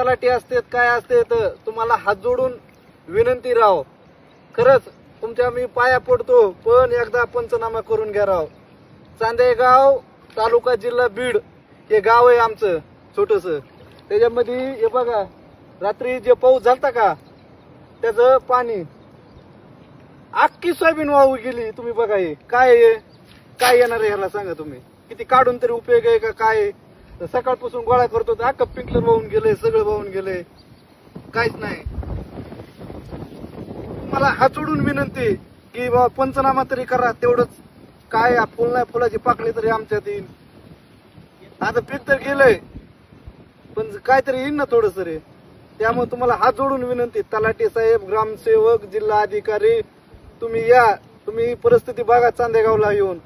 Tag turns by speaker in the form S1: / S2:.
S1: तलाठी असते काय असते तर तुम्हाला हात जोडून विनंती राव, खरंच तुमच्या मी पाया पडतो, पण एकदा पंचनामा करून घ्या राव. चांदेगाव तालुका जिल्हा बीड हे गाव आहे आमचं छोटस. त्याच्यामध्ये हे बघा रात्री जे पाऊस झालता का त्याचं पाणी अख्खी सोयाबीन वाहू गेली. तुम्ही बघा हे काय येणार आहे ह्याला सांगा तुम्ही. किती काढून तरी उपयोग आहे का काय. सकाळपासून गोळा करतो तर अख्खं पिंकलर वाहून गेले, सगळं वाहून गेले, काहीच नाही. तुम्हाला हात जोडून विनंती की बाबा पंचनामा तरी करा. तेवढंच काय फुल नाही फुलाची पाकळी तरी आमच्यात येईल. आता पीक तर गेलंय पण काहीतरी येईल ना थोडस रे. त्यामुळे तुम्हाला हात जोडून विनंती, तलाठी साहेब, ग्रामसेवक, जिल्हा अधिकारी, तुम्ही या, तुम्ही परिस्थिती बघा चांदेगावला येऊन.